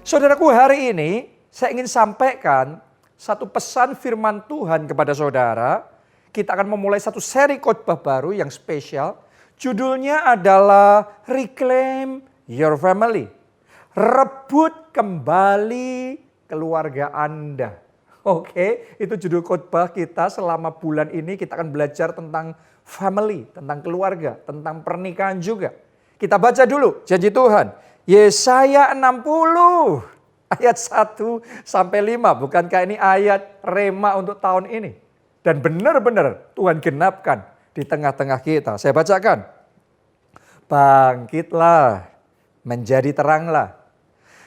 Saudaraku, hari ini saya ingin sampaikan satu pesan firman Tuhan kepada saudara. Kita akan memulai satu seri khotbah baru yang spesial. Judulnya adalah Reclaim Your Family. Rebut kembali keluarga Anda. Oke, itu judul khotbah kita selama bulan ini. Kita akan belajar tentang family, tentang keluarga, tentang pernikahan juga. Kita baca dulu janji Tuhan. Yesaya 60 ayat 1 sampai 5. Bukankah ini ayat rema untuk tahun ini? Dan benar-benar Tuhan genapkan di tengah-tengah kita. Saya bacakan. Bangkitlah, menjadi teranglah.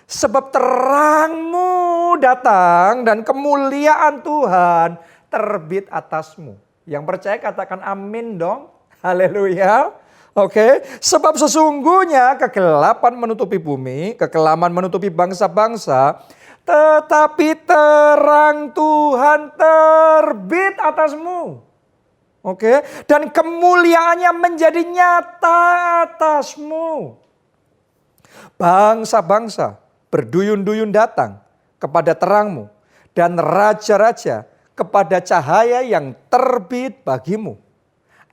Sebab terangmu datang dan kemuliaan Tuhan terbit atasmu. Yang percaya katakan amin dong. Haleluya. Oke, sebab sesungguhnya kegelapan menutupi bumi, kekelaman menutupi bangsa-bangsa, tetapi terang Tuhan terbit atasmu. Oke, dan kemuliaannya menjadi nyata atasmu. Bangsa-bangsa berduyun-duyun datang kepada terangmu, dan raja-raja kepada cahaya yang terbit bagimu.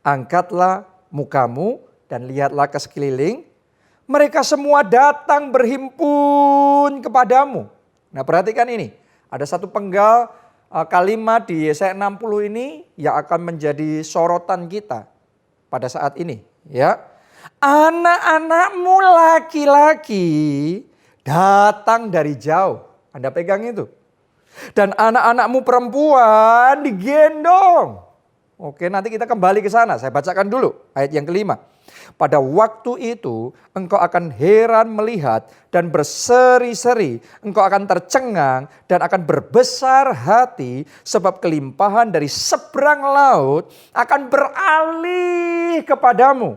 Angkatlah mukamu dan lihatlah ke sekeliling, mereka semua datang berhimpun kepadamu. Nah, perhatikan ini, ada satu penggal kalimat di Yesaya 60 ini yang akan menjadi sorotan kita pada saat ini. Ya, anak-anakmu laki-laki datang dari jauh. Anda pegang itu. Dan anak-anakmu perempuan digendong. Oke, nanti kita kembali ke sana. Saya bacakan dulu ayat yang kelima. Pada waktu itu engkau akan heran melihat dan berseri-seri. Engkau akan tercengang dan akan berbesar hati. Sebab kelimpahan dari seberang laut akan beralih kepadamu.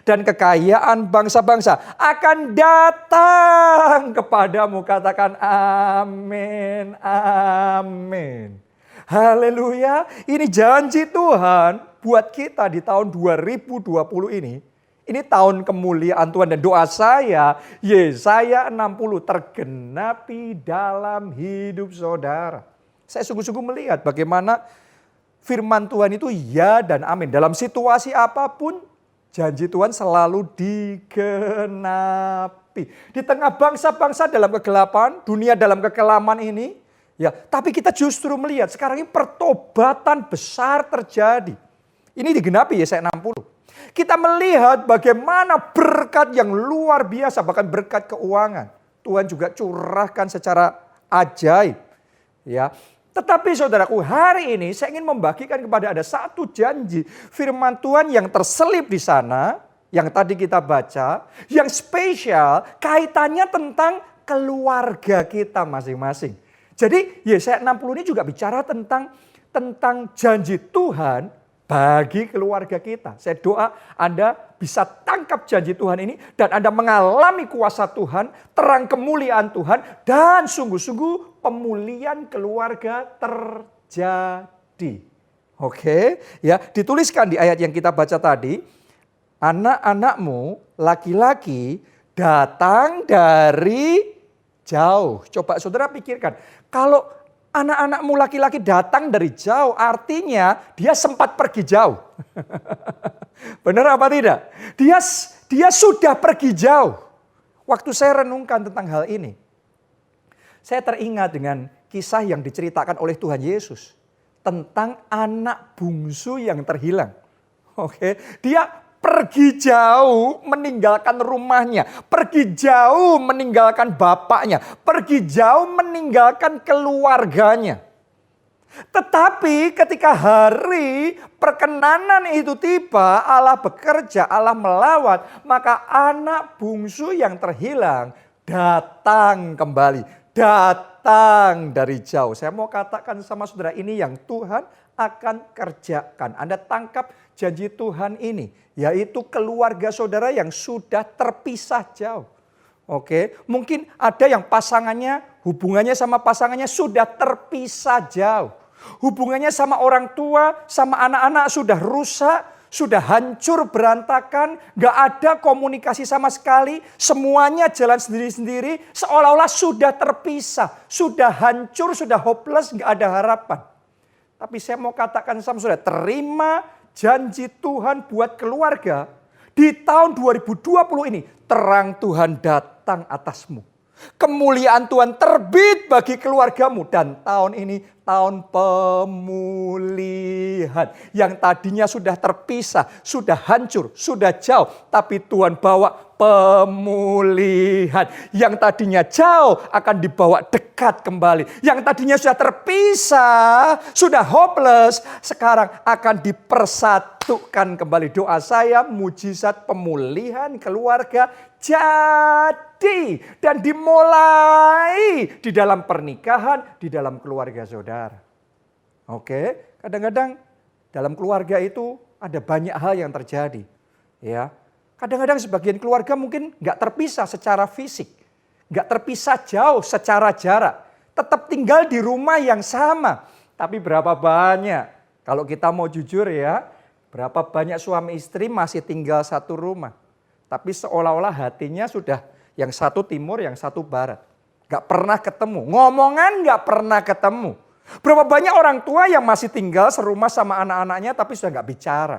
Dan kekayaan bangsa-bangsa akan datang kepadamu. Katakan amin, amin. Haleluya, ini janji Tuhan buat kita di tahun 2020 ini. Ini tahun kemuliaan Tuhan dan doa saya, Yesaya 60 tergenapi dalam hidup saudara. Saya sungguh-sungguh melihat bagaimana firman Tuhan itu ya dan amin. Dalam situasi apapun, janji Tuhan selalu digenapi. Di tengah bangsa-bangsa dalam kegelapan, dunia dalam kekelaman ini, ya, tapi kita justru melihat sekarang ini pertobatan besar terjadi. Ini digenapi Yesaya 60. Kita melihat bagaimana berkat yang luar biasa, bahkan berkat keuangan. Tuhan juga curahkan secara ajaib. Ya. Tetapi saudaraku, hari ini saya ingin membagikan kepada Anda satu janji firman Tuhan yang terselip di sana, yang tadi kita baca, yang spesial kaitannya tentang keluarga kita masing-masing. Jadi Yesaya 60 ini juga bicara tentang janji Tuhan bagi keluarga kita. Saya doa Anda bisa tangkap janji Tuhan ini dan Anda mengalami kuasa Tuhan, terang kemuliaan Tuhan, dan sungguh-sungguh pemulihan keluarga terjadi. Oke, ya, dituliskan di ayat yang kita baca tadi, anak-anakmu laki-laki datang dari jauh. Coba saudara pikirkan, kalau anak-anakmu laki-laki datang dari jauh, artinya dia sempat pergi jauh. Benar apa tidak? Dia sudah pergi jauh. Waktu saya renungkan tentang hal ini, saya teringat dengan kisah yang diceritakan oleh Tuhan Yesus tentang anak bungsu yang terhilang. Oke, dia pergi jauh meninggalkan rumahnya, pergi jauh meninggalkan bapaknya, pergi jauh meninggalkan keluarganya. Tetapi ketika hari perkenanan itu tiba, Allah bekerja, Allah melawat, maka anak bungsu yang terhilang datang kembali, datang dari jauh. Saya mau katakan sama saudara, ini yang Tuhan akan kerjakan. Anda tangkap janji Tuhan ini, yaitu keluarga saudara yang sudah terpisah jauh. Oke, mungkin ada yang pasangannya, hubungannya sama pasangannya sudah terpisah jauh. Hubungannya sama orang tua, sama anak-anak sudah rusak, sudah hancur berantakan, gak ada komunikasi sama sekali, semuanya jalan sendiri-sendiri, seolah-olah sudah terpisah, sudah hancur, sudah hopeless, gak ada harapan. Tapi saya mau katakan sama saudara, terima janji Tuhan buat keluarga. Di tahun 2020 ini, terang Tuhan datang atasmu. Kemuliaan Tuhan terbit bagi keluargamu. Dan tahun ini tahun pemulihan. Yang tadinya sudah terpisah, sudah hancur, sudah jauh. Tapi Tuhan bawa pemulihan. Yang tadinya jauh akan dibawa dekat kembali. Yang tadinya sudah terpisah, sudah hopeless, sekarang akan dipersatukan kembali. Doa saya, mujizat pemulihan keluarga jadi dan dimulai di dalam pernikahan, di dalam keluarga saudara. Oke, kadang-kadang dalam keluarga itu ada banyak hal yang terjadi. Ya, kadang-kadang sebagian keluarga mungkin nggak terpisah secara fisik, nggak terpisah jauh secara jarak, tetap tinggal di rumah yang sama. Tapi berapa banyak, kalau kita mau jujur ya, berapa banyak suami istri masih tinggal satu rumah. Tapi seolah-olah hatinya sudah yang satu timur, yang satu barat. Gak pernah ketemu, ngomongan gak pernah ketemu. Berapa banyak orang tua yang masih tinggal serumah sama anak-anaknya tapi sudah gak bicara.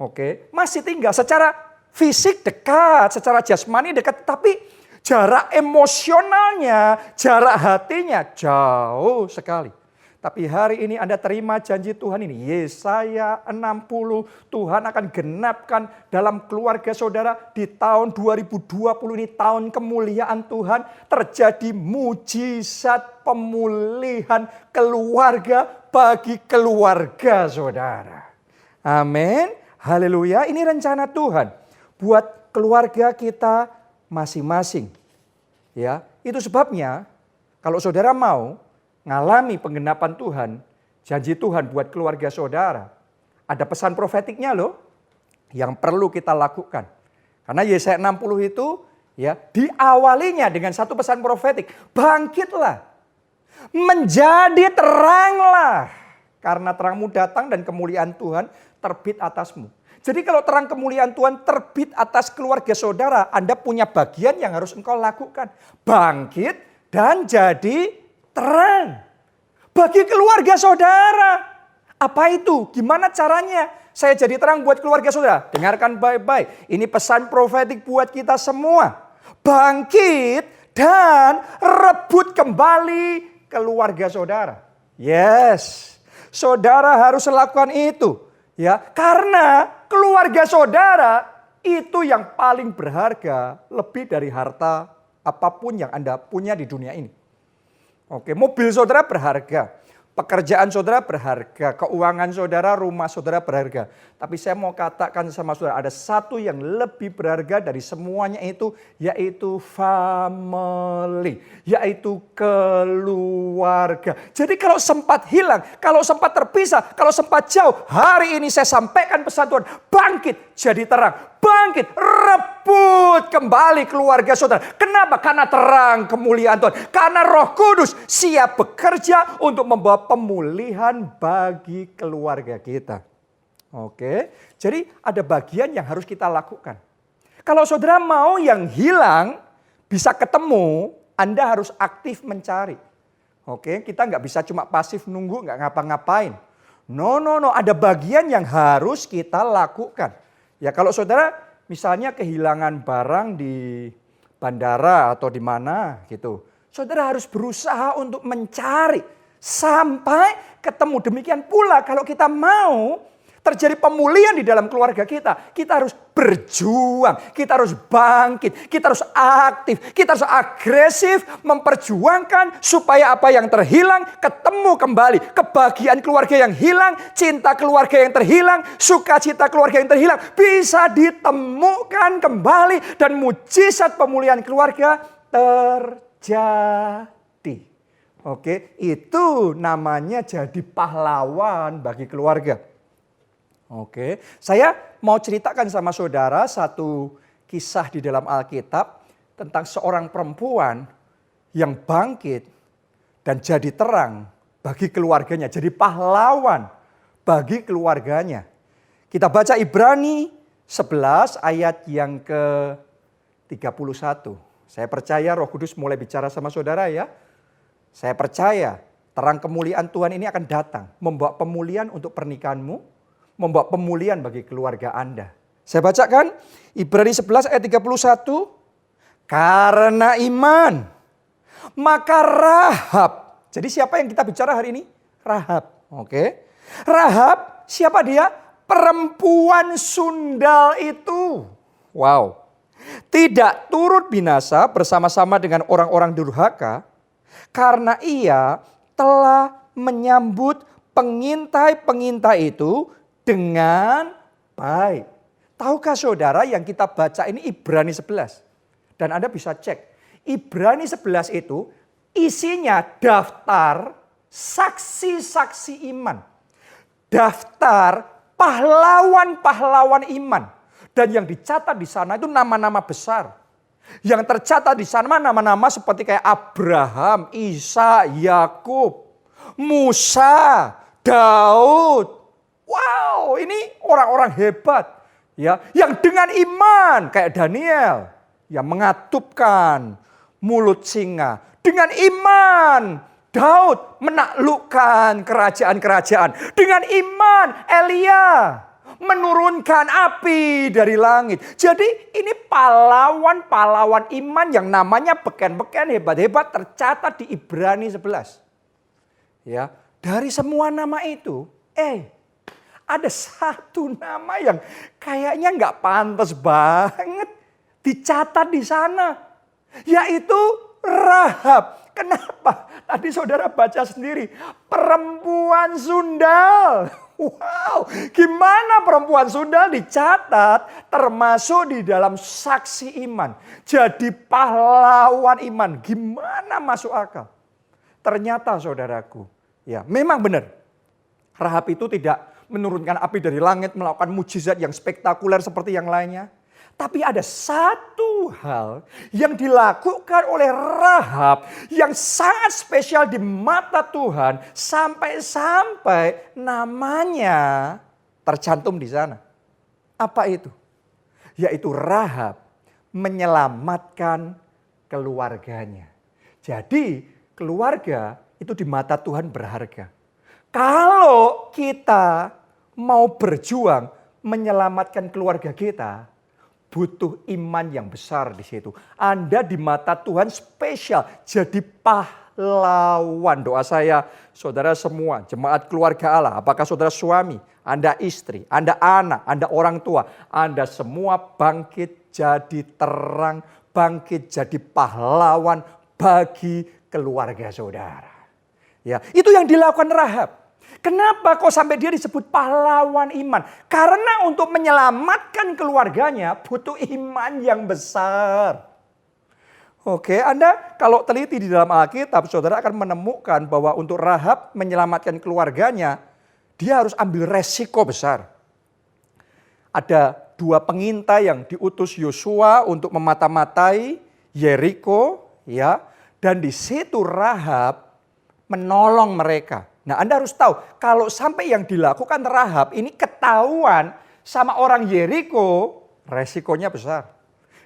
Oke, masih tinggal secara fisik dekat, secara jasmani dekat. Tapi jarak emosionalnya, jarak hatinya jauh sekali. Tapi hari ini Anda terima janji Tuhan ini. Yesaya 60 Tuhan akan genapkan dalam keluarga saudara di tahun 2020 ini. Tahun kemuliaan Tuhan. Terjadi mujizat pemulihan keluarga bagi keluarga saudara. Amin. Haleluya. Ini rencana Tuhan buat keluarga kita masing-masing. Ya, itu sebabnya kalau saudara mau ngalami penggenapan Tuhan, janji Tuhan buat keluarga saudara, ada pesan profetiknya loh yang perlu kita lakukan. Karena Yesaya 60 itu ya diawalinya dengan satu pesan profetik, bangkitlah, menjadi teranglah, karena terangmu datang dan kemuliaan Tuhan terbit atasmu. Jadi kalau terang kemuliaan Tuhan terbit atas keluarga saudara, Anda punya bagian yang harus engkau lakukan. Bangkit dan jadi terang bagi keluarga saudara. Apa itu? Gimana caranya saya jadi terang buat keluarga saudara? Dengarkan baik-baik. Ini pesan profetik buat kita semua. Bangkit dan rebut kembali keluarga saudara. Yes. Saudara harus lakukan itu. Ya, karena keluarga saudara itu yang paling berharga lebih dari harta apapun yang Anda punya di dunia ini. Oke, mobil saudara berharga, pekerjaan saudara berharga, keuangan saudara, rumah saudara berharga. Tapi saya mau katakan sama saudara, ada satu yang lebih berharga dari semuanya itu, yaitu family, yaitu keluarga. Jadi kalau sempat hilang, kalau sempat terpisah, kalau sempat jauh, hari ini saya sampaikan pesan Tuhan, bangkit jadi terang, bangkit, rebut kembali keluarga saudara. Kenapa? Karena terang kemuliaan Tuhan. Karena Roh Kudus siap bekerja untuk membawa pemulihan bagi keluarga kita. Oke, jadi ada bagian yang harus kita lakukan. Kalau saudara mau yang hilang bisa ketemu, Anda harus aktif mencari. Oke, kita nggak bisa cuma pasif nunggu, nggak ngapa-ngapain. No, ada bagian yang harus kita lakukan. Ya kalau saudara misalnya kehilangan barang di bandara atau di mana gitu. Saudara harus berusaha untuk mencari sampai ketemu. Demikian pula kalau kita mau terjadi pemulihan di dalam keluarga kita, kita harus berjuang, kita harus bangkit, kita harus aktif, kita harus agresif memperjuangkan supaya apa yang terhilang ketemu kembali. Kebahagiaan keluarga yang hilang, cinta keluarga yang terhilang, sukacita keluarga yang terhilang bisa ditemukan kembali dan mujizat pemulihan keluarga terjadi. Oke, itu namanya jadi pahlawan bagi keluarga. Oke, saya mau ceritakan sama saudara satu kisah di dalam Alkitab tentang seorang perempuan yang bangkit dan jadi terang bagi keluarganya, jadi pahlawan bagi keluarganya. Kita baca Ibrani 11 ayat yang ke-31. Saya percaya Roh Kudus mulai bicara sama saudara ya. Saya percaya terang kemuliaan Tuhan ini akan datang. Membawa pemulihan untuk pernikahanmu. Membawa pemulihan bagi keluarga Anda. Saya bacakan Ibrani 11 ayat 31. Karena iman. Maka Rahab. Jadi siapa yang kita bicara hari ini? Rahab. Oke. Rahab siapa dia? Perempuan sundal itu. Wow. Tidak turut binasa bersama-sama dengan orang-orang durhaka. Karena ia telah menyambut pengintai-pengintai itu dengan baik. Tahukah saudara yang kita baca ini Ibrani 11. Dan Anda bisa cek. Ibrani 11 itu isinya daftar saksi-saksi iman. Daftar pahlawan-pahlawan iman. Dan yang dicatat di sana itu nama-nama besar. Yang tercatat di sana nama-nama seperti kayak Abraham, Isa, Yakub, Musa, Daud. Wow, ini orang-orang hebat. Ya, yang dengan iman kayak Daniel yang mengatupkan mulut singa. Dengan iman Daud menaklukkan kerajaan-kerajaan. Dengan iman Elia menurunkan api dari langit. Jadi ini pahlawan-pahlawan iman yang namanya beken-beken hebat-hebat tercatat di Ibrani 11. Ya, dari semua nama itu, ada satu nama yang kayaknya nggak pantas banget dicatat di sana. Yaitu Rahab. Kenapa? Tadi saudara baca sendiri. Perempuan sundal. Wow. Gimana perempuan sundal dicatat termasuk di dalam saksi iman. Jadi pahlawan iman. Gimana masuk akal? Ternyata saudaraku. Ya memang benar. Rahab itu tidak menurunkan api dari langit. Melakukan mujizat yang spektakuler seperti yang lainnya. Tapi ada satu hal yang dilakukan oleh Rahab yang sangat spesial di mata Tuhan sampai-sampai namanya tercantum di sana. Apa itu? Yaitu Rahab menyelamatkan keluarganya. Jadi keluarga itu di mata Tuhan berharga. Kalau kita mau berjuang menyelamatkan keluarga kita, butuh iman yang besar di situ. Anda di mata Tuhan spesial, jadi pahlawan. Doa saya, saudara semua, jemaat keluarga Allah, apakah saudara suami, Anda istri, Anda anak, Anda orang tua, Anda semua bangkit jadi terang, bangkit jadi pahlawan bagi keluarga saudara. Ya, itu yang dilakukan Rahab. Kenapa kok sampai dia disebut pahlawan iman? Karena untuk menyelamatkan keluarganya butuh iman yang besar. Oke, Anda kalau teliti di dalam Alkitab, saudara akan menemukan bahwa untuk Rahab menyelamatkan keluarganya, dia harus ambil resiko besar. Ada dua pengintai yang diutus Yosua untuk memata-matai Yeriko, ya, dan di situ Rahab menolong mereka. Nah, Anda harus tahu, kalau sampai yang dilakukan Rahab ini ketahuan sama orang Yeriko, resikonya besar.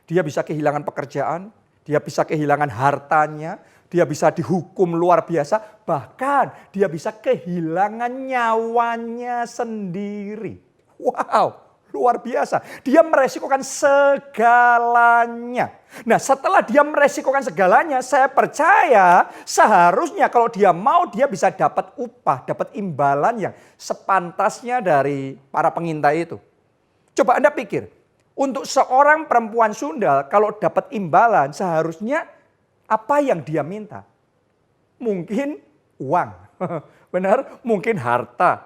Dia bisa kehilangan pekerjaan, dia bisa kehilangan hartanya, dia bisa dihukum luar biasa, bahkan dia bisa kehilangan nyawanya sendiri. Wow, luar biasa. Dia meresikokan segalanya. Nah, setelah dia meresikokan segalanya, saya percaya seharusnya kalau dia mau, dia bisa dapat upah, dapat imbalan yang sepantasnya dari para pengintai itu. Coba Anda pikir, untuk seorang perempuan sundal kalau dapat imbalan seharusnya apa yang dia minta? Mungkin uang, benar? Mungkin harta,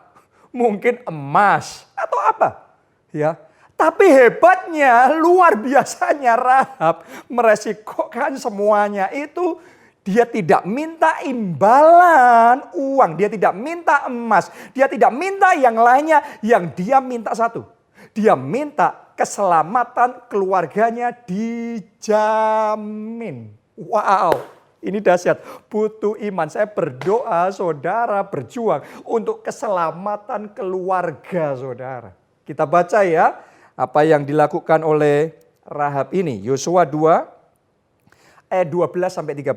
mungkin emas, atau apa? Ya. Tapi hebatnya, luar biasanya Rahab meresikokan semuanya itu. Dia tidak minta imbalan uang, dia tidak minta emas, dia tidak minta yang lainnya. Yang dia minta satu, dia minta keselamatan keluarganya dijamin. Wow, ini dahsyat, butuh iman. Saya berdoa saudara berjuang untuk keselamatan keluarga saudara. Kita baca ya apa yang dilakukan oleh Rahab ini. Yosua 2 ayat 12 sampai 13.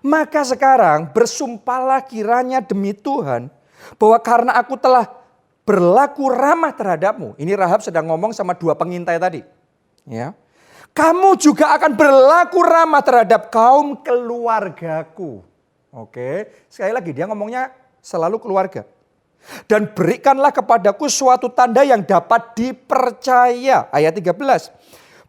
Maka sekarang bersumpahlah kiranya demi Tuhan bahwa karena aku telah berlaku ramah terhadapmu. Ini Rahab sedang ngomong sama dua pengintai tadi. Ya. Kamu juga akan berlaku ramah terhadap kaum keluargaku. Oke, sekali lagi dia ngomongnya selalu keluarga. Dan berikanlah kepadaku suatu tanda yang dapat dipercaya. Ayat 13.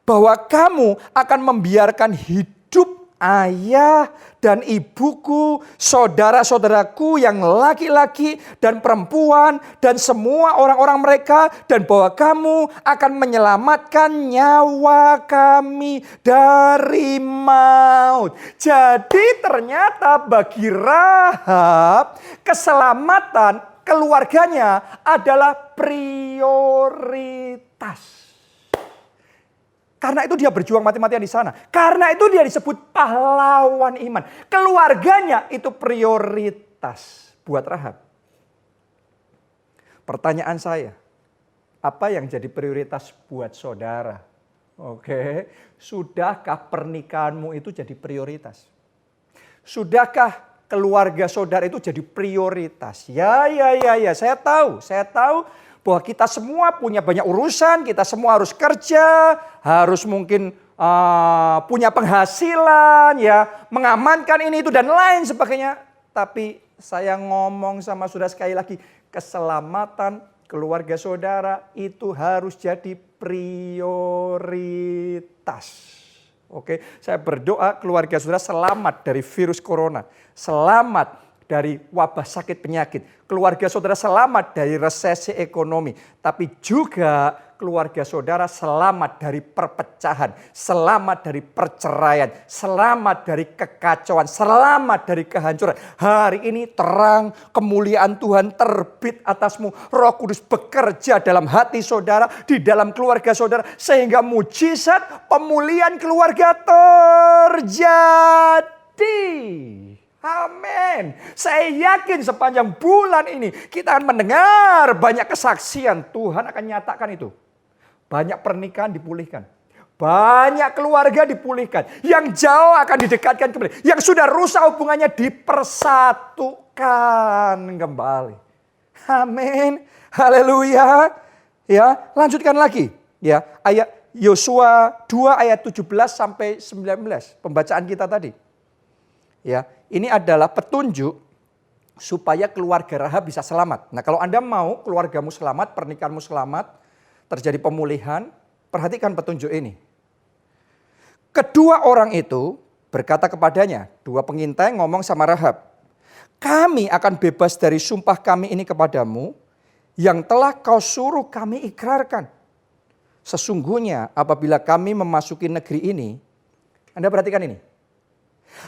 Bahwa kamu akan membiarkan hidup ayah dan ibuku, saudara-saudaraku yang laki-laki dan perempuan dan semua orang-orang mereka, dan bahwa kamu akan menyelamatkan nyawa kami dari maut. Jadi ternyata bagi Rahab keselamatan keluarganya adalah prioritas. Karena itu dia berjuang mati-matian di sana. Karena itu dia disebut pahlawan iman. Keluarganya itu prioritas buat Rahab. Pertanyaan saya, apa yang jadi prioritas buat saudara? Oke, sudahkah pernikahanmu itu jadi prioritas? Sudahkah keluarga saudara itu jadi prioritas? Ya, saya tahu bahwa kita semua punya banyak urusan, kita semua harus kerja, harus mungkin punya penghasilan, ya, mengamankan ini itu dan lain sebagainya. Tapi saya ngomong sama saudara sekali lagi, keselamatan keluarga saudara itu harus jadi prioritas. Oke, saya berdoa keluarga saudara selamat dari virus corona, selamat dari wabah sakit penyakit. Keluarga saudara selamat dari resesi ekonomi. Tapi juga keluarga saudara selamat dari perpecahan. Selamat dari perceraian. Selamat dari kekacauan. Selamat dari kehancuran. Hari ini terang kemuliaan Tuhan terbit atasmu. Roh Kudus bekerja dalam hati saudara. Di dalam keluarga saudara. Sehingga mujizat pemulihan keluarga terjadi. Amin. Saya yakin sepanjang bulan ini kita akan mendengar banyak kesaksian. Tuhan akan nyatakan itu. Banyak pernikahan dipulihkan. Banyak keluarga dipulihkan. Yang jauh akan didekatkan kembali. Yang sudah rusak hubungannya dipersatukan kembali. Amin. Haleluya. Ya, lanjutkan lagi. Ya, ayat Yosua 2 ayat 17 sampai 19. Pembacaan kita tadi. Ya, ini adalah petunjuk supaya keluarga Rahab bisa selamat. Nah, kalau Anda mau keluargamu selamat, pernikahanmu selamat, terjadi pemulihan, perhatikan petunjuk ini. Kedua orang itu berkata kepadanya, dua pengintai ngomong sama Rahab, kami akan bebas dari sumpah kami ini kepadamu yang telah kau suruh kami ikrarkan. Sesungguhnya apabila kami memasuki negeri ini, Anda perhatikan ini.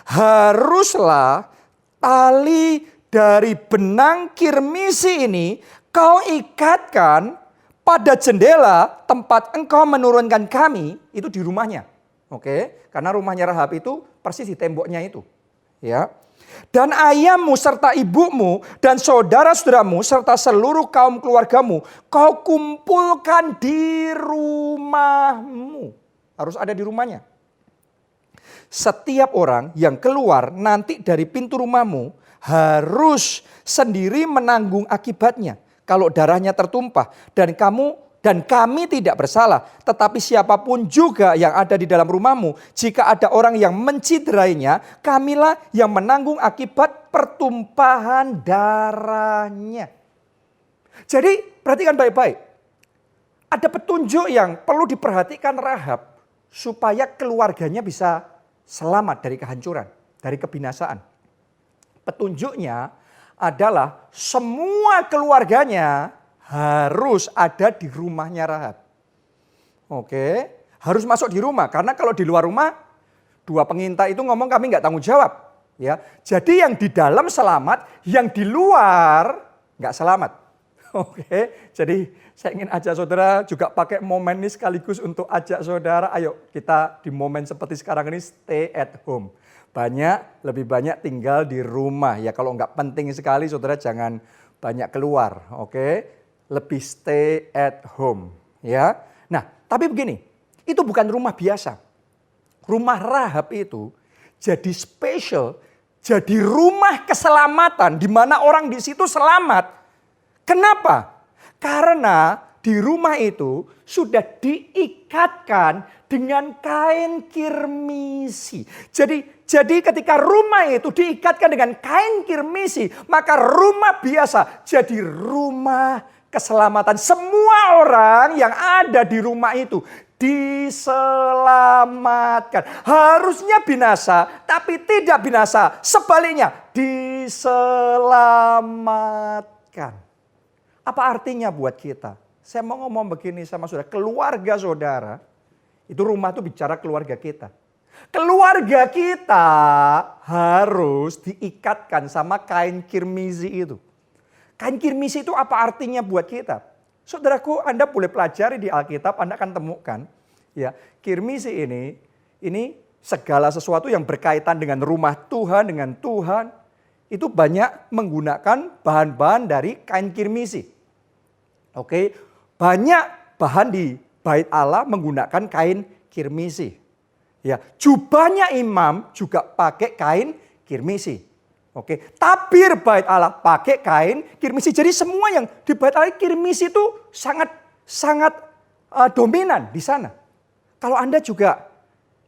Haruslah tali dari benang kirmisi ini kau ikatkan pada jendela tempat engkau menurunkan kami, itu di rumahnya. Oke, karena rumahnya Rahab itu persis di temboknya itu. Ya. Dan ayahmu serta ibumu dan saudara-saudaramu serta seluruh kaum keluargamu kau kumpulkan di rumahmu. Harus ada di rumahnya. Setiap orang yang keluar nanti dari pintu rumahmu harus sendiri menanggung akibatnya. Kalau darahnya tertumpah dan kami tidak bersalah. Tetapi siapapun juga yang ada di dalam rumahmu, jika ada orang yang menciderainya, kamilah yang menanggung akibat pertumpahan darahnya. Jadi perhatikan baik-baik. Ada petunjuk yang perlu diperhatikan Rahab supaya keluarganya bisa selamat dari kehancuran, dari kebinasaan. Petunjuknya adalah semua keluarganya harus ada di rumahnya Rahab. Oke, harus masuk di rumah. Karena kalau di luar rumah, dua pengintai itu ngomong kami nggak tanggung jawab. Ya, jadi yang di dalam selamat, yang di luar nggak selamat. Oke, jadi saya ingin ajak saudara juga pakai momen ini sekaligus untuk ajak saudara, ayo kita di momen seperti sekarang ini stay at home. Lebih banyak tinggal di rumah. Ya kalau nggak penting sekali saudara jangan banyak keluar. Oke, lebih stay at home, ya. Nah, tapi begini, itu bukan rumah biasa. Rumah Rahab itu jadi spesial, jadi rumah keselamatan di mana orang di situ selamat. Kenapa? Karena di rumah itu sudah diikatkan dengan kain kirmisi. Jadi ketika rumah itu diikatkan dengan kain kirmisi, maka rumah biasa jadi rumah keselamatan. Semua orang yang ada di rumah itu diselamatkan. Harusnya binasa, tapi tidak binasa. Sebaliknya, diselamatkan. Apa artinya buat kita? Saya mau ngomong begini sama saudara, keluarga saudara, itu rumah itu bicara keluarga kita. Keluarga kita harus diikatkan sama kain kirmizi itu. Kain kirmisi itu apa artinya buat kita? Saudaraku, Anda boleh pelajari di Alkitab, Anda akan temukan. Ya, kirmisi ini segala sesuatu yang berkaitan dengan rumah Tuhan, dengan Tuhan. Itu banyak menggunakan bahan-bahan dari kain kirmisi. Oke, banyak bahan di bait Allah menggunakan kain kirmisi. Ya, jubahnya imam juga pakai kain kirmisi. Oke, tabir bait Allah pakai kain kirmisi. Jadi semua yang di bait Allah kirmisi itu sangat dominan di sana. Kalau Anda juga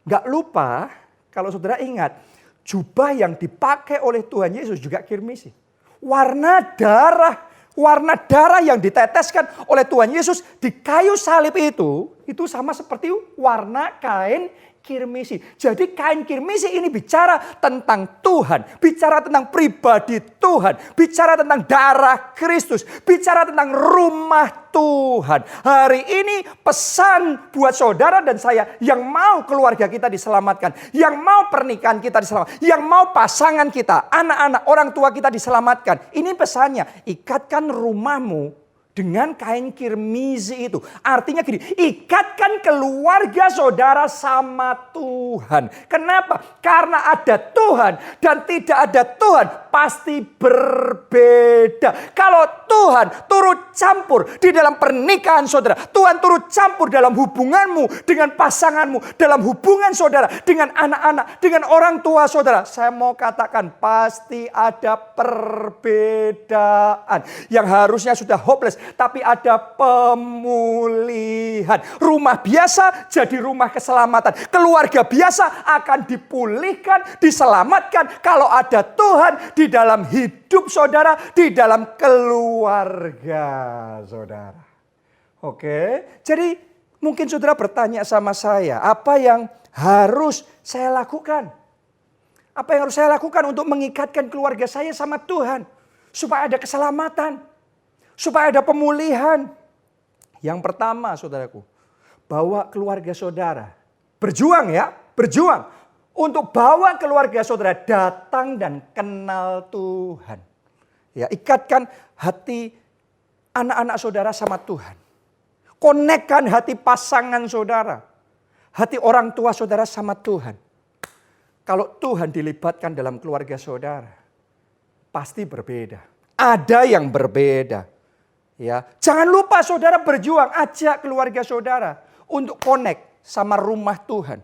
nggak lupa, kalau saudara ingat, jubah yang dipakai oleh Tuhan Yesus juga kirmisi. Warna darah yang diteteskan oleh Tuhan Yesus di kayu salib itu sama seperti warna kain kirmisi. Jadi kain kirmisi ini bicara tentang Tuhan, bicara tentang pribadi Tuhan, bicara tentang darah Kristus, bicara tentang rumah Tuhan. Hari ini pesan buat saudara dan saya yang mau keluarga kita diselamatkan, yang mau pernikahan kita diselamatkan, yang mau pasangan kita, anak-anak, orang tua kita diselamatkan. Ini pesannya, ikatkan rumahmu dengan kain kirmizi itu. Artinya gini, ikatkan keluarga saudara sama Tuhan. Kenapa? Karena ada Tuhan dan tidak ada Tuhan pasti berbeda. Kalau Tuhan turut campur di dalam pernikahan saudara, Tuhan turut campur dalam hubunganmu dengan pasanganmu, dalam hubungan saudara dengan anak-anak, dengan orang tua saudara, saya mau katakan pasti ada perbedaan yang harusnya sudah hopeless. Tapi ada pemulihan. Rumah biasa jadi rumah keselamatan. Keluarga biasa akan dipulihkan, diselamatkan kalau ada Tuhan di dalam hidup saudara, di dalam keluarga saudara. Oke, jadi mungkin saudara bertanya sama saya, apa yang harus saya lakukan? Apa yang harus saya lakukan untuk mengikatkan keluarga saya sama Tuhan? Supaya ada keselamatan. Supaya ada pemulihan. Yang pertama saudaraku, bawa keluarga saudara. Berjuang ya, berjuang. Untuk bawa keluarga saudara datang dan kenal Tuhan. Ya, ikatkan hati anak-anak saudara sama Tuhan. Konekkan hati pasangan saudara. Hati orang tua saudara sama Tuhan. Kalau Tuhan dilibatkan dalam keluarga saudara, pasti berbeda. Ada yang berbeda. Ya, jangan lupa saudara berjuang, ajak keluarga saudara untuk connect sama rumah Tuhan,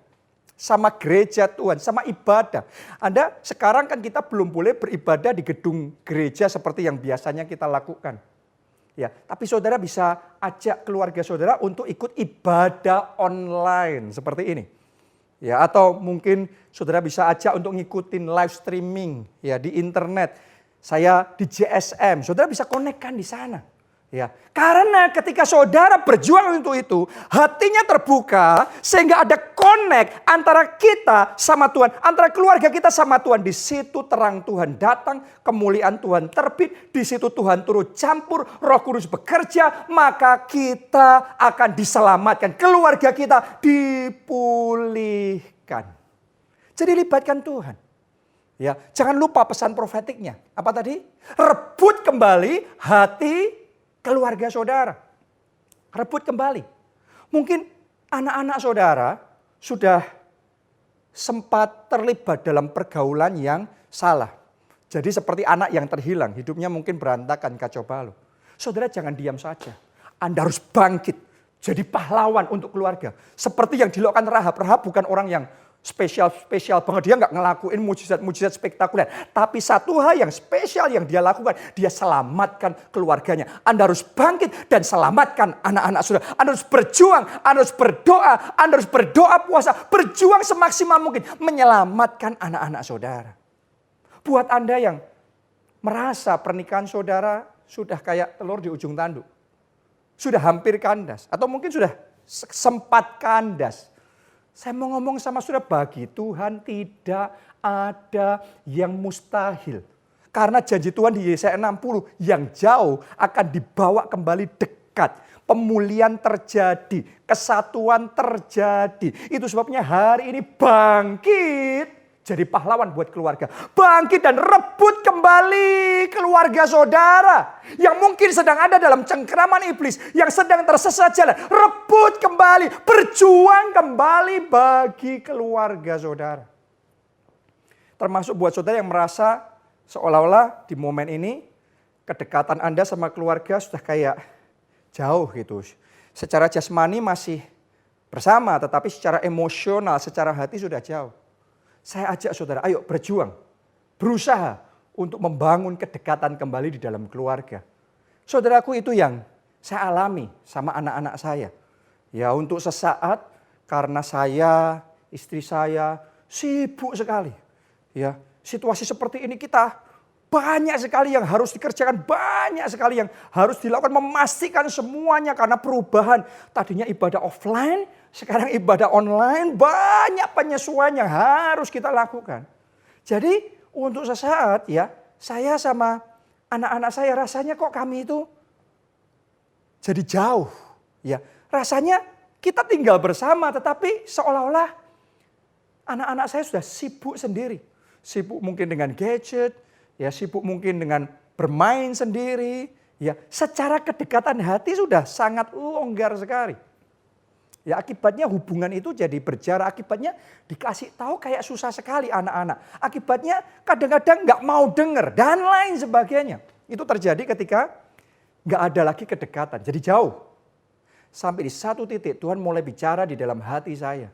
sama gereja Tuhan, sama ibadah. Anda sekarang kan kita belum boleh beribadah di gedung gereja seperti yang biasanya kita lakukan. Ya, tapi saudara bisa ajak keluarga saudara untuk ikut ibadah online seperti ini. Ya, atau mungkin saudara bisa ajak untuk ngikutin live streaming ya di internet. Saya di JSM, saudara bisa connect-kan di sana. Ya, karena ketika saudara berjuang untuk itu, hatinya terbuka sehingga ada connect antara kita sama Tuhan, antara keluarga kita sama Tuhan. Di situ terang Tuhan datang, kemuliaan Tuhan terbit, di situ Tuhan turut campur, Roh Kudus bekerja, maka kita akan diselamatkan, keluarga kita dipulihkan. Jadi libatkan Tuhan. Ya, jangan lupa pesan profetiknya. Apa tadi? Rebut kembali hati keluarga saudara. Rebut kembali. Mungkin anak-anak saudara sudah sempat terlibat dalam pergaulan yang salah. Jadi seperti anak yang terhilang. Hidupnya mungkin berantakan, kacau balau. Saudara jangan diam saja. Anda harus bangkit. Jadi pahlawan untuk keluarga. Seperti yang dilakukan Rahab. Rahab bukan orang yang spesial banget. Dia nggak ngelakuin mujizat-mujizat spektakuler. Tapi satu hal yang spesial yang dia lakukan. Dia selamatkan keluarganya. Anda harus bangkit dan selamatkan anak-anak saudara. Anda harus berjuang. Anda harus berdoa. Anda harus berdoa puasa. Berjuang semaksimal mungkin. Menyelamatkan anak-anak saudara. Buat Anda yang merasa pernikahan saudara sudah kayak telur di ujung tanduk. Sudah hampir kandas. Atau mungkin sudah sempat kandas. Saya mau ngomong sama saudara, bagi Tuhan tidak ada yang mustahil. Karena janji Tuhan di Yesaya 60 yang jauh akan dibawa kembali dekat. Pemulihan terjadi, kesatuan terjadi. Itu sebabnya hari ini bangkit. Jadi pahlawan buat keluarga. Bangkit dan rebut kembali keluarga saudara. Yang mungkin sedang ada dalam cengkeraman iblis. Yang sedang tersesat jalan. Rebut kembali. Berjuang kembali bagi keluarga saudara. Termasuk buat saudara yang merasa seolah-olah di momen ini. Kedekatan Anda sama keluarga sudah kayak jauh gitu. Secara jasmani masih bersama. Tetapi secara emosional, secara hati sudah jauh. Saya ajak saudara, ayo berjuang, berusaha untuk membangun kedekatan kembali di dalam keluarga. Saudaraku, itu yang saya alami sama anak-anak saya. Ya, untuk sesaat karena saya, istri saya sibuk sekali. Ya, situasi seperti ini kita banyak sekali yang harus dikerjakan, banyak sekali yang harus dilakukan, memastikan semuanya karena perubahan. Tadinya ibadah offline, sekarang ibadah online, banyak penyesuaian yang harus kita lakukan. Jadi untuk sesaat ya, saya sama anak-anak saya rasanya kok kami itu jadi jauh. Ya, rasanya kita tinggal bersama tetapi seolah-olah anak-anak saya sudah sibuk sendiri. Sibuk mungkin dengan gadget, ya sibuk mungkin dengan bermain sendiri. Ya, secara kedekatan hati sudah sangat longgar sekali. Ya, akibatnya hubungan itu jadi berjarak. Akibatnya dikasih tahu kayak susah sekali anak-anak. Akibatnya kadang-kadang nggak mau dengar dan lain sebagainya. Itu terjadi ketika nggak ada lagi kedekatan. Jadi jauh. Sampai di satu titik Tuhan mulai bicara di dalam hati saya.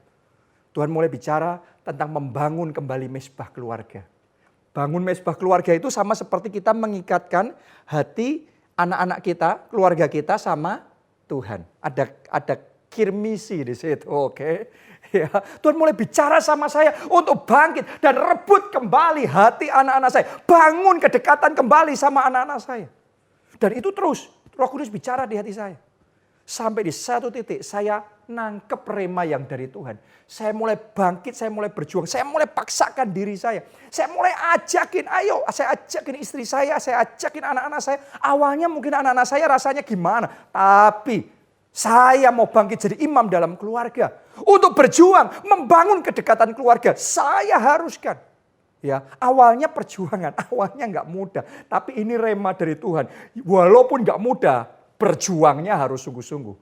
Tuhan mulai bicara tentang membangun kembali mezbah keluarga. Bangun mezbah keluarga itu sama seperti kita mengikatkan hati anak-anak kita, keluarga kita sama Tuhan. Ada kirmisi di situ, oke. Ya, Tuhan mulai bicara sama saya untuk bangkit dan rebut kembali hati anak-anak saya. Bangun kedekatan kembali sama anak-anak saya. Dan itu terus, Roh Kudus bicara di hati saya. Sampai di satu titik saya nangkep rema yang dari Tuhan. Saya mulai bangkit, saya mulai berjuang, saya mulai paksakan diri saya. Saya mulai ajakin, ayo saya ajakin istri saya ajakin anak-anak saya. Awalnya mungkin anak-anak saya rasanya gimana, tapi saya mau bangkit jadi imam dalam keluarga. Untuk berjuang, membangun kedekatan keluarga. Saya haruskan. Ya, awalnya perjuangan, awalnya nggak mudah. Tapi ini rema dari Tuhan. Walaupun nggak mudah, berjuangnya harus sungguh-sungguh.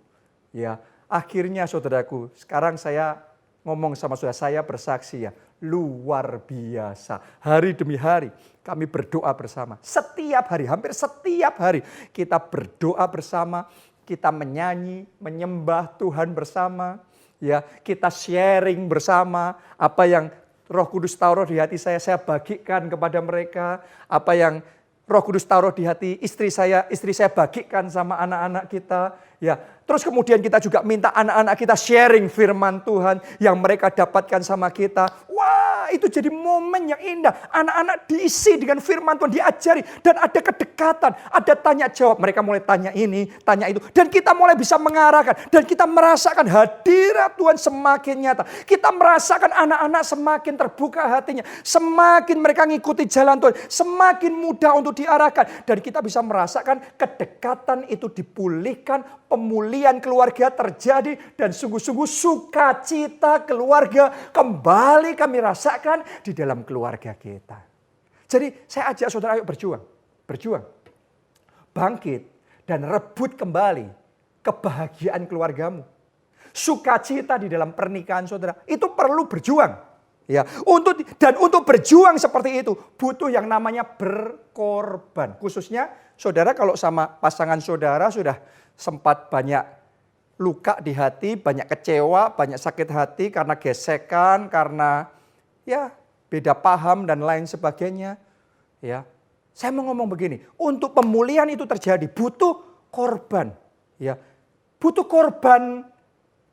Ya, akhirnya saudaraku, sekarang saya ngomong sama saudara, saya bersaksi ya. Luar biasa. Hari demi hari kami berdoa bersama. Setiap hari, hampir setiap hari kita berdoa bersama. Kita menyanyi, menyembah Tuhan bersama, ya, kita sharing bersama apa yang Roh Kudus taruh di hati saya bagikan kepada mereka, apa yang Roh Kudus taruh di hati istri saya bagikan sama anak-anak kita, ya. Terus kemudian kita juga minta anak-anak kita sharing firman Tuhan yang mereka dapatkan sama kita. Wah, itu jadi momen yang indah. Anak-anak diisi dengan firman Tuhan, diajari. Dan ada kedekatan, ada tanya jawab. Mereka mulai tanya ini, tanya itu. Dan kita mulai bisa mengarahkan. Dan kita merasakan hadirat Tuhan semakin nyata. Kita merasakan anak-anak semakin terbuka hatinya. Semakin mereka ngikuti jalan Tuhan. Semakin mudah untuk diarahkan. Dan kita bisa merasakan kedekatan itu dipulihkan. Pemulihan keluarga terjadi. Dan sungguh-sungguh sukacita keluarga kembali kami rasakan di dalam keluarga kita. Jadi saya ajak saudara, ayo berjuang. Berjuang. Bangkit dan rebut kembali kebahagiaan keluargamu. Sukacita di dalam pernikahan saudara. Itu perlu berjuang. Ya, untuk berjuang seperti itu butuh yang namanya berkorban. Khususnya saudara kalau sama pasangan saudara sudah sempat banyak luka di hati, banyak kecewa, banyak sakit hati karena gesekan, karena ya beda paham dan lain sebagainya. Ya, saya mau ngomong begini, untuk pemulihan itu terjadi butuh korban. Ya, butuh korban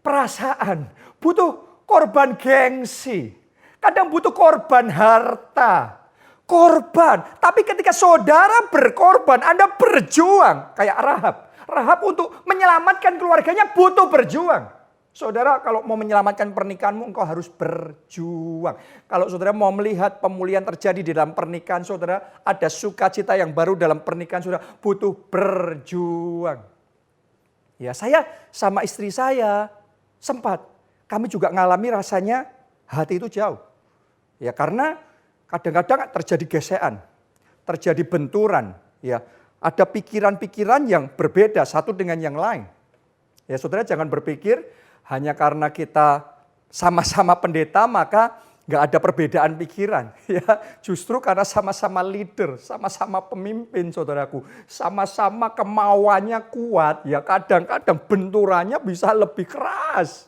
perasaan, butuh korban gengsi. Kadang butuh korban harta, korban. Tapi ketika saudara berkorban, Anda berjuang. Kayak Rahab. Rahab untuk menyelamatkan keluarganya butuh berjuang. Saudara kalau mau menyelamatkan pernikahanmu, engkau harus berjuang. Kalau saudara mau melihat pemulihan terjadi di dalam pernikahan saudara, ada sukacita yang baru dalam pernikahan saudara, butuh berjuang. Ya, saya sama istri saya sempat, kami juga ngalami rasanya hati itu jauh. Ya, karena kadang-kadang terjadi gesekan, terjadi benturan, ya. Ada pikiran-pikiran yang berbeda satu dengan yang lain. Ya, saudara jangan berpikir hanya karena kita sama-sama pendeta maka nggak ada perbedaan pikiran. Ya, justru karena sama-sama leader, sama-sama pemimpin, saudaraku, sama-sama kemauannya kuat, ya kadang-kadang benturannya bisa lebih keras.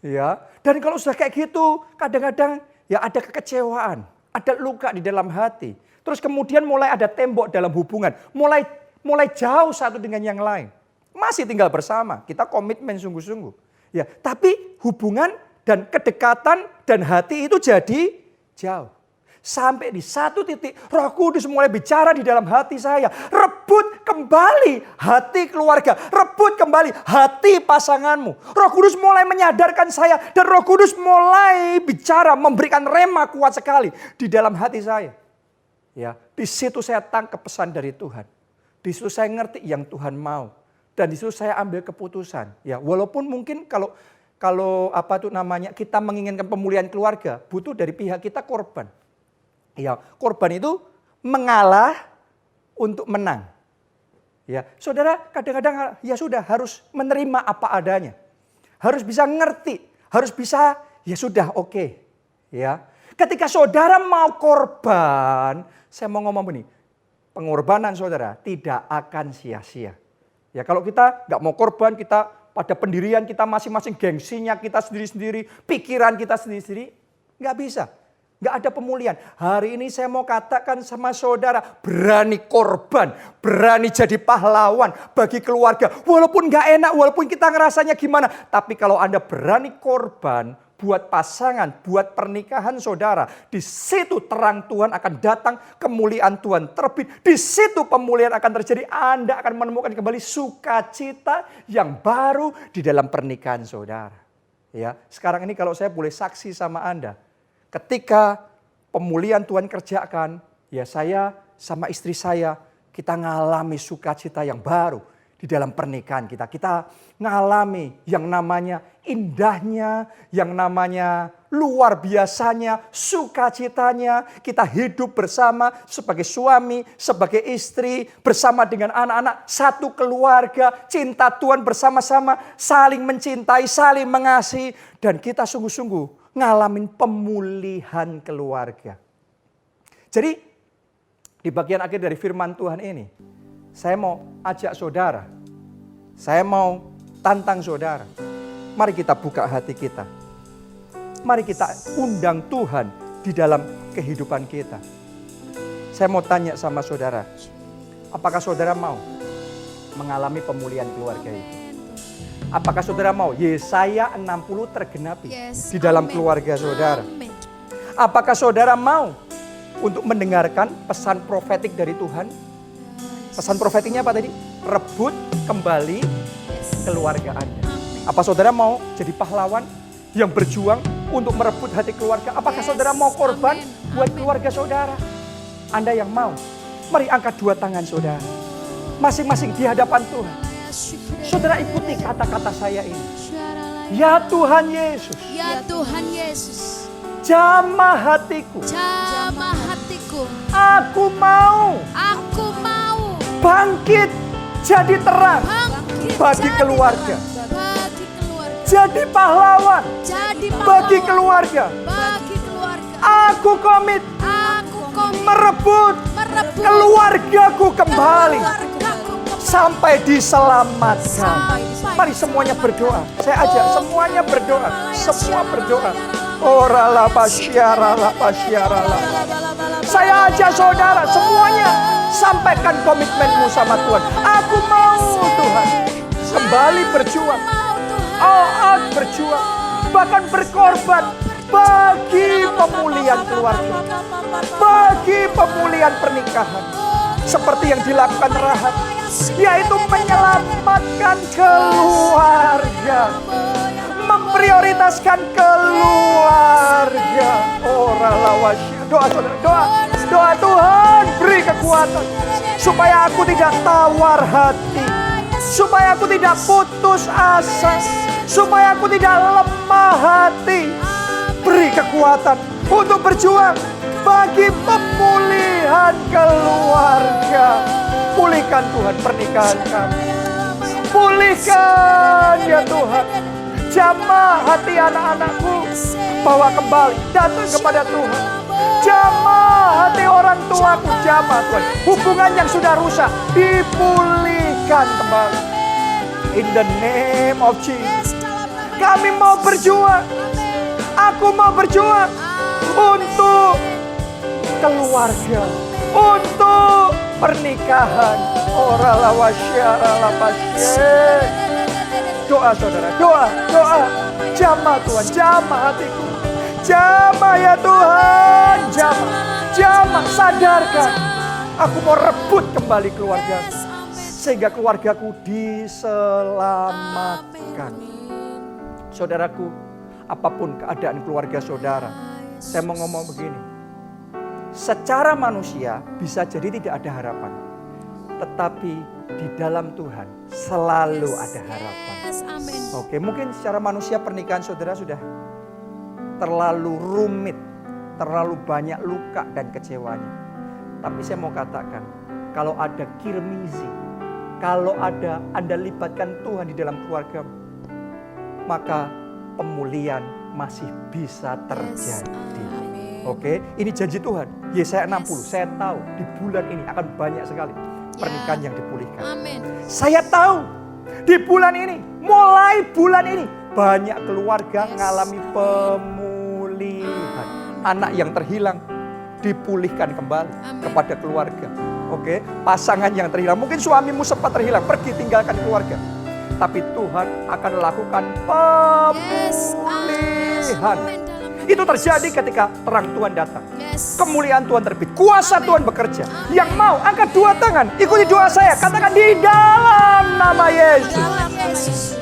Ya, dan kalau sudah kayak gitu, kadang-kadang ya ada kekecewaan, ada luka di dalam hati. Terus kemudian mulai ada tembok dalam hubungan, mulai jauh satu dengan yang lain. Masih tinggal bersama, kita komitmen sungguh-sungguh. Ya, tapi hubungan dan kedekatan dan hati itu jadi jauh. Sampai di satu titik Roh Kudus mulai bicara di dalam hati saya. Rebut kembali hati keluarga. Rebut kembali hati pasanganmu. Roh Kudus mulai menyadarkan saya. Dan Roh Kudus mulai bicara, memberikan rema kuat sekali di dalam hati saya. Ya, di situ saya tangkap pesan dari Tuhan. Di situ saya ngerti yang Tuhan mau. Dan di situ saya ambil keputusan. Ya, walaupun mungkin kalau kita menginginkan pemulihan keluarga, butuh dari pihak kita korban. Ya, korban itu mengalah untuk menang. Ya, saudara kadang-kadang ya sudah harus menerima apa adanya. Harus bisa ngerti, harus bisa ya sudah oke. Ya. Ketika saudara mau korban, saya mau ngomong begini, pengorbanan saudara tidak akan sia-sia. Ya, kalau kita nggak mau korban, kita pada pendirian kita masing-masing, gengsinya kita sendiri-sendiri, pikiran kita sendiri-sendiri, nggak bisa. Nggak ada pemulihan. Hari ini saya mau katakan sama saudara, berani korban, berani jadi pahlawan bagi keluarga. Walaupun nggak enak, walaupun kita ngerasanya gimana. Tapi kalau Anda berani korban buat pasangan, buat pernikahan saudara. Di situ terang Tuhan akan datang, kemuliaan Tuhan terbit. Di situ pemulihan akan terjadi. Anda akan menemukan kembali sukacita yang baru di dalam pernikahan saudara. Ya, sekarang ini kalau saya boleh saksi sama Anda. Ketika pemulihan Tuhan kerjakan, ya saya sama istri saya, kita ngalami sukacita yang baru di dalam pernikahan kita. Kita ngalami yang namanya indahnya, yang namanya luar biasanya, sukacitanya. Kita hidup bersama sebagai suami, sebagai istri, bersama dengan anak-anak, satu keluarga, cinta Tuhan bersama-sama, saling mencintai, saling mengasihi. Dan kita sungguh-sungguh ngalamin pemulihan keluarga. Jadi di bagian akhir dari firman Tuhan ini, saya mau ajak saudara, saya mau tantang saudara. Mari kita buka hati kita. Mari kita undang Tuhan di dalam kehidupan kita. Saya mau tanya sama saudara, apakah saudara mau mengalami pemulihan keluarga itu? Apakah saudara mau Yesaya 60 tergenapi di dalam keluarga saudara? Apakah saudara mau untuk mendengarkan pesan profetik dari Tuhan? Pesan profetiknya apa tadi? Rebut kembali keluarga Anda. Apa saudara mau jadi pahlawan yang berjuang untuk merebut hati keluarga? Apakah saudara mau korban buat keluarga saudara? Anda yang mau, mari angkat dua tangan saudara. Masing-masing di hadapan Tuhan. Saudara ikuti kata-kata saya ini. Ya Tuhan Yesus. Ya Tuhan Yesus. Jamah hatiku. Jamah hatiku. Aku mau. Aku mau. Bangkit jadi terang. Bangkit bagi jadi keluarga. terang. Bagi keluarga. Jadi pahlawan. Jadi pahlawan. Bagi keluarga. Bagi keluarga. Aku komit Aku merebut merebut keluargaku kembali keluargaku sampai diselamatkan. Sampai Mari semuanya berdoa. Saya ajak semuanya berdoa. Semua berdoa. Ora la pasyara la pasyara la. Saya ajak saudara semuanya sampaikan komitmenmu sama Tuhan. Aku mau Tuhan kembali berjuang. All out berjuang. Bahkan berkorban bagi pemulihan keluarga. Bagi pemulihan pernikahan. Seperti yang dilakukan Rahab. Yaitu menyelamatkan keluarga. Memprioritaskan keluarga. Ora lawasya. Doa saudara, doa. Doa Tuhan beri kekuatan. Supaya aku tidak tawar hati. Supaya aku tidak putus asa. Supaya aku tidak lemah hati. Beri kekuatan untuk berjuang bagi pemulihan keluarga. Pulihkan Tuhan pernikahan kami. Pulihkan ya Tuhan. Jamah hati anak-anakku. Bawa kembali. Datang kepada Tuhan. Jamah hati orang tuaku. Jamah Tuhan. Hubungan yang sudah rusak. Dipulihkan kembali. In the name of Jesus. Kami mau berjuang. Aku mau berjuang. Untuk keluarga. Untuk pernikahan. Ora lawasyara lapasye. Doa saudara, doa, doa. Jamah Tuhan, jamah hatiku. Jamah ya Tuhan, jamah. Jamah, sadarkan. Aku mau rebut kembali keluargaku. Sehingga keluargaku diselamatkan. Saudaraku, apapun keadaan keluarga saudara, saya mau ngomong begini. Secara manusia bisa jadi tidak ada harapan. Tetapi di dalam Tuhan selalu ada harapan. Oke, mungkin secara manusia pernikahan saudara sudah terlalu rumit, terlalu banyak luka dan kecewanya. Tapi saya mau katakan, kalau ada kirmizi, kalau ada Anda libatkan Tuhan di dalam keluarga, maka pemulihan masih bisa terjadi. Oke, ini janji Tuhan. Yesaya 60, saya tahu di bulan ini akan banyak sekali pernikahan yang dipulihkan. Saya tahu di bulan ini, mulai bulan ini, banyak keluarga mengalami pemulihan. Anak yang terhilang dipulihkan kembali kepada keluarga. Oke, pasangan yang terhilang. Mungkin suamimu sempat terhilang, pergi tinggalkan keluarga. Tapi Tuhan akan lakukan pemulihan. Itu terjadi ketika terang Tuhan datang. Kemuliaan Tuhan terbit. Kuasa Tuhan bekerja. Yang mau angkat dua tangan. Ikuti doa saya. Katakan di dalam nama Yesus.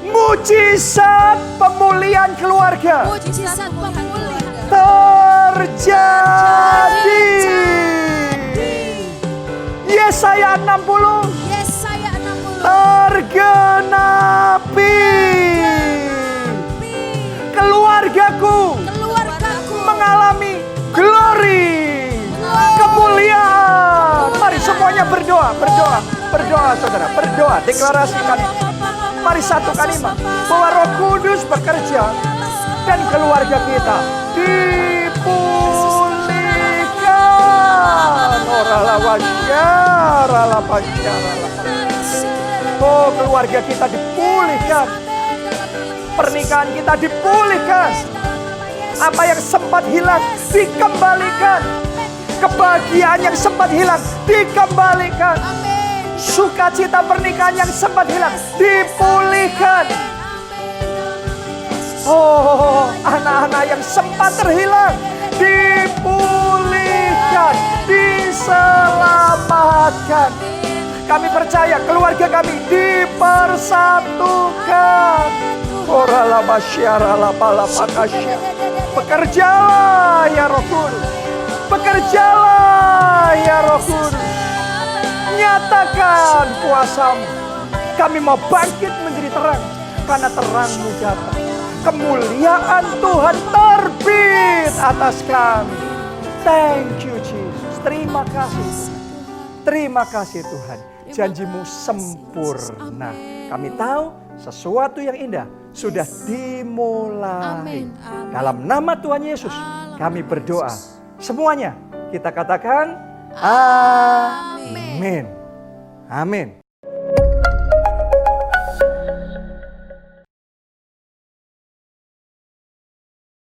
Mujizat pemulihan keluarga. Terjadi. Yesaya 60. Tergenapi. Keluargaku mengalami glory, kemuliaan. Mari semuanya berdoa, berdoa, berdoa saudara, berdoa, deklarasikan. Mari satukan iman bahwa Roh Kudus bekerja dan keluarga kita dipulihkan. Oh, keluarga kita dipulihkan. Pernikahan kita dipulihkan. Apa yang sempat hilang dikembalikan. Kebahagiaan yang sempat hilang dikembalikan. Sukacita pernikahan yang sempat hilang dipulihkan. Oh, anak-anak yang sempat terhilang dipulihkan, diselamatkan. Kami percaya keluarga kami dipersatukan. Orala masyara la pala pakasya. Bekerjalah ya Roh Kudus. Bekerjalah ya Roh Kudus. Nyatakan kuasamu. Kami mau bangkit menjadi terang. Karena terang-Mu datang. Kemuliaan Tuhan terbit atas kami. Thank you Jesus. Terima kasih Tuhan. Terima kasih Tuhan. Janji-Mu sempurna. Kami tahu sesuatu yang indah sudah dimulai. Dalam nama Tuhan Yesus kami berdoa. Semuanya kita katakan amin. Amin.